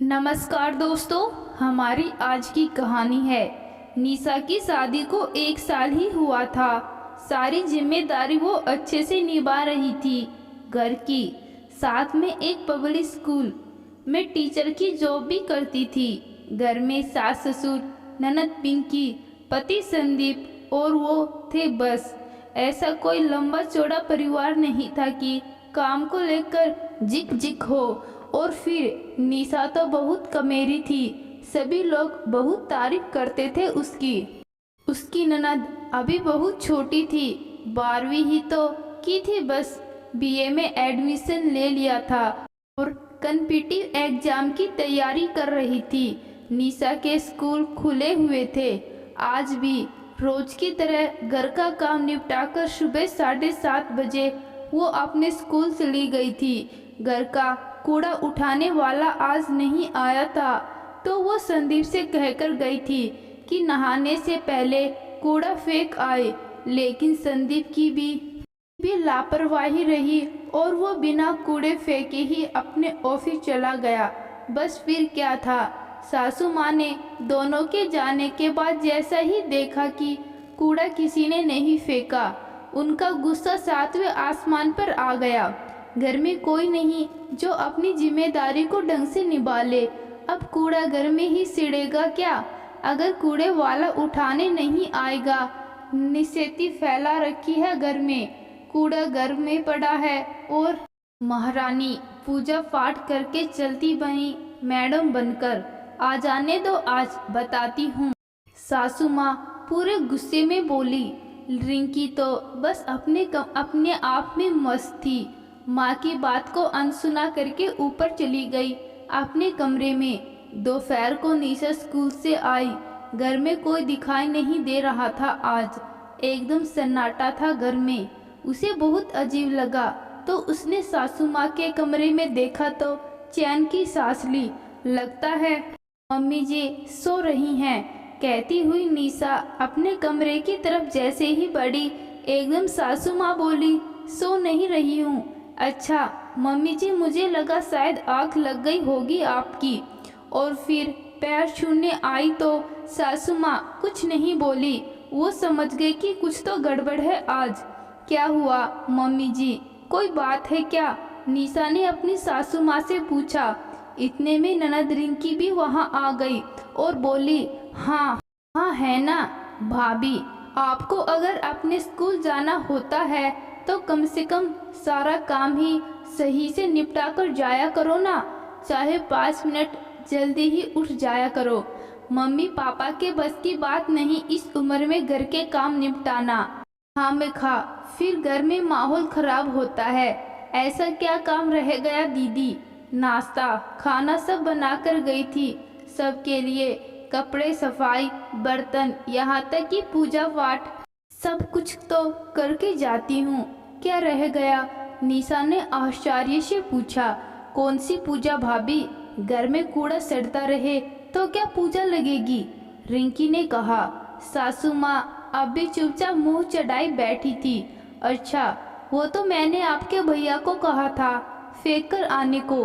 नमस्कार दोस्तों, हमारी आज की कहानी है। निशा की शादी को 1 साल ही हुआ था। सारी जिम्मेदारी वो अच्छे से निभा रही थी, घर की, साथ में एक पब्लिक स्कूल में टीचर की जॉब भी करती थी। घर में सास ससुर, ननद पिंकी, पति संदीप और वो थे बस। ऐसा कोई लंबा चौड़ा परिवार नहीं था कि काम को लेकर जिक जिक हो। और फिर निशा तो बहुत कमेरी थी, सभी लोग बहुत तारीफ करते थे उसकी ननद अभी बहुत छोटी थी, 12वीं ही तो की थी बस। बीए में एडमिशन ले लिया था और कॉम्पिटिटिव एग्जाम की तैयारी कर रही थी। निशा के स्कूल खुले हुए थे। आज भी रोज की तरह घर का काम निपटाकर सुबह 7:30 बजे वो अपने स्कूल चली गई थी। घर का कूड़ा उठाने वाला आज नहीं आया था, तो वो संदीप से कहकर गई थी कि नहाने से पहले कूड़ा फेंक आए। लेकिन संदीप की भी लापरवाही रही और वो बिना कूड़े फेंके ही अपने ऑफिस चला गया। बस फिर क्या था, सासू माँ ने दोनों के जाने के बाद जैसा ही देखा कि कूड़ा किसी ने नहीं फेंका, उनका गुस्सा 7वें आसमान पर आ गया। घर में कोई नहीं जो अपनी जिम्मेदारी को ढंग से निभा ले। अब कूड़ा घर में ही सिड़ेगा क्या, अगर कूड़े वाला उठाने नहीं आएगा। निस्सेती फैला रखी है घर में, कूड़ा घर में पड़ा है और महारानी पूजा पाठ करके चलती बनी मैडम बनकर। आ जाने दो, आज बताती हूँ। सासू माँ पूरे गुस्से में बोली। रिंकी तो बस अपने आप में मस्त थी। माँ की बात को अनसुना करके ऊपर चली गई अपने कमरे में। दोपहर को निशा स्कूल से आई। घर में कोई दिखाई नहीं दे रहा था। आज एकदम सन्नाटा था घर में। उसे बहुत अजीब लगा, तो उसने सासू माँ के कमरे में देखा तो चैन की सांस ली। लगता है मम्मी जी सो रही हैं, कहती हुई निशा अपने कमरे की तरफ जैसे ही बढ़ी, एकदम सासू माँ बोली, सो नहीं रही हूँ। अच्छा मम्मी जी, मुझे लगा शायद आँख लग गई होगी आपकी। और फिर पैर छूने आई तो सासू माँ कुछ नहीं बोली। वो समझ गई कि कुछ तो गड़बड़ है आज। क्या हुआ मम्मी जी, कोई बात है क्या? निशा ने अपनी सासू माँ से पूछा। इतने में ननद रिंकी भी वहाँ आ गई और बोली, हाँ हाँ है ना भाभी, आपको अगर अपने स्कूल जाना होता है तो कम से कम सारा काम ही सही से निपटा कर जाया करो ना, चाहे 5 मिनट जल्दी ही उठ जाया करो। मम्मी पापा के बस की बात नहीं इस उम्र में घर के काम निपटाना। हाँ मैं खा, फिर घर में माहौल खराब होता है। ऐसा क्या काम रह गया दीदी? नाश्ता खाना सब बना कर गई थी, सबके लिए कपड़े, सफाई, बर्तन, यहाँ तक कि पूजा पाठ सब कुछ तो करके जाती हूँ। क्या रह गया? निशा ने आश्चर्य से पूछा। कौन सी पूजा भाभी? घर में कूड़ा सड़ता रहे तो क्या पूजा लगेगी? रिंकी ने कहा। सासू माँ अब भी चुपचाप मुंह चढ़ाई बैठी थी। अच्छा, वो तो मैंने आपके भैया को कहा था फेंक कर आने को,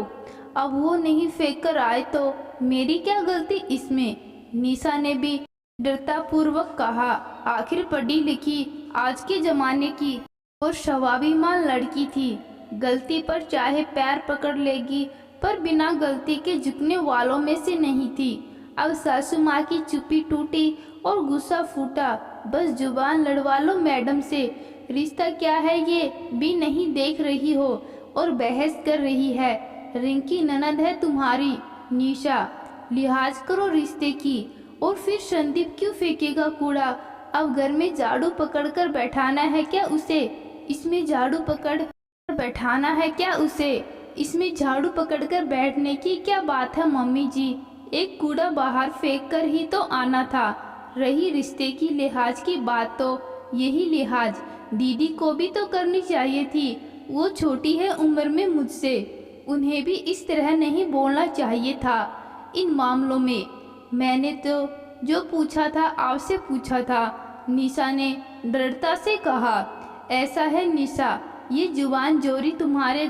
अब वो नहीं फेंक कर आए तो मेरी क्या गलती इसमें? निशा ने भी डरता पूर्वक कहा। आखिर पढ़ी लिखी आज के जमाने की और स्वाभिमान लड़की थी, गलती पर चाहे पैर पकड़ लेगी, पर बिना गलती के झुकने वालों में से नहीं थी। अब सासू माँ की चुप्पी टूटी और गुस्सा फूटा। बस जुबान लड़वा लो मैडम से, रिश्ता क्या है ये भी नहीं देख रही हो और बहस कर रही है। रिंकी ननद है तुम्हारी। निशा, लिहाज करो रिश्ते की। और फिर संदीप क्यों फेंकेगा कूड़ा? अब घर में झाड़ू पकड़कर बैठाना है क्या उसे? इसमें झाड़ू पकड़ बैठाना है क्या उसे? इसमें झाड़ू पकड़कर बैठने की क्या बात है मम्मी जी? एक कूड़ा बाहर फेंक कर ही तो आना था। रही रिश्ते की लिहाज की बात, तो यही लिहाज दीदी को भी तो करनी चाहिए थी। वो छोटी है उम्र में मुझसे, उन्हें भी इस तरह नहीं बोलना चाहिए था इन मामलों में। मैंने तो जो पूछा था आपसे पूछा था, निशा ने दृढ़ता से कहा। ऐसा है निशा, ये जुबान जोरी तुम्हारे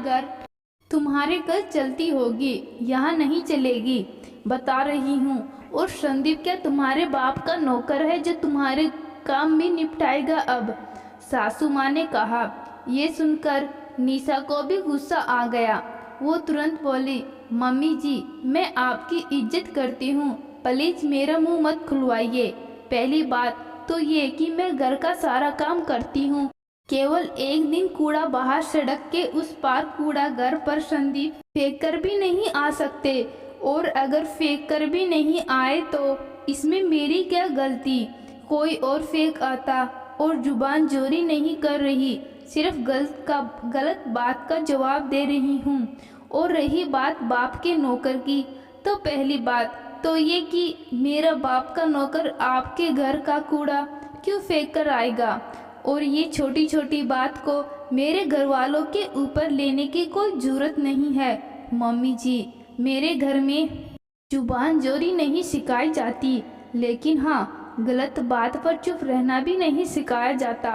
घर चलती होगी, यहाँ नहीं चलेगी। बता रही हूँ। और संदीप क्या तुम्हारे बाप का नौकर है जो तुम्हारे काम भी निपटाएगा अब? सासू माँ ने कहा। ये सुनकर निशा को भी गुस्सा आ गया। वो तुरंत बोली, मम्मी जी मैं आपकी इज्जत करती हूँ, प्लीज मेरा मुंह मत खुलवाइए। पहली बात तो ये कि मैं घर का सारा काम करती हूँ, केवल एक दिन कूड़ा बाहर सड़क के उस पार कूड़ा घर पर संदीप फेंक कर भी नहीं आ सकते, और अगर फेंक कर भी नहीं आए तो इसमें मेरी क्या गलती? कोई और फेंक आता। और जुबान जोरी नहीं कर रही, सिर्फ गलत बात का जवाब दे रही हूँ। और रही बात बाप के नौकर की, तो पहली बात तो ये कि मेरा बाप का नौकर आपके घर का कूड़ा क्यों फेंक कर आएगा? और ये छोटी छोटी बात को मेरे घर वालों के ऊपर लेने की कोई जरूरत नहीं है। मम्मी जी मेरे घर में जुबान जोरी नहीं सिखाई जाती, लेकिन हाँ गलत बात पर चुप रहना भी नहीं सिखाया जाता।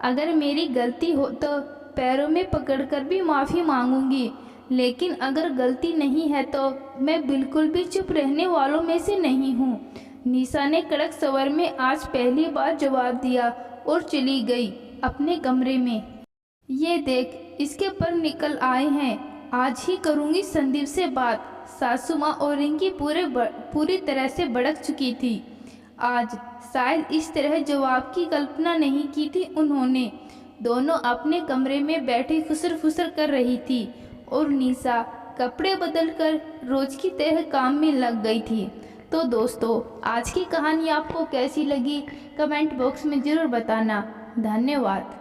अगर मेरी गलती हो तो पैरों में पकड़कर भी माफ़ी मांगूंगी, लेकिन अगर गलती नहीं है तो मैं बिल्कुल भी चुप रहने वालों में से नहीं हूँ। निशा ने कड़क स्वर में आज पहली बार जवाब दिया और चली गई अपने कमरे में। ये देख इसके पर निकल आए हैं, आज ही करूँगी संदीप से बात। सासू माँ और रिंकी पूरी तरह से भड़क चुकी थी। आज शायद इस तरह जवाब की कल्पना नहीं की थी उन्होंने। दोनों अपने कमरे में बैठे खुसर फुसर कर रही थी और निशा कपड़े बदलकर रोज की तरह काम में लग गई थी। तो दोस्तों आज की कहानी आपको कैसी लगी कमेंट बॉक्स में ज़रूर बताना। धन्यवाद।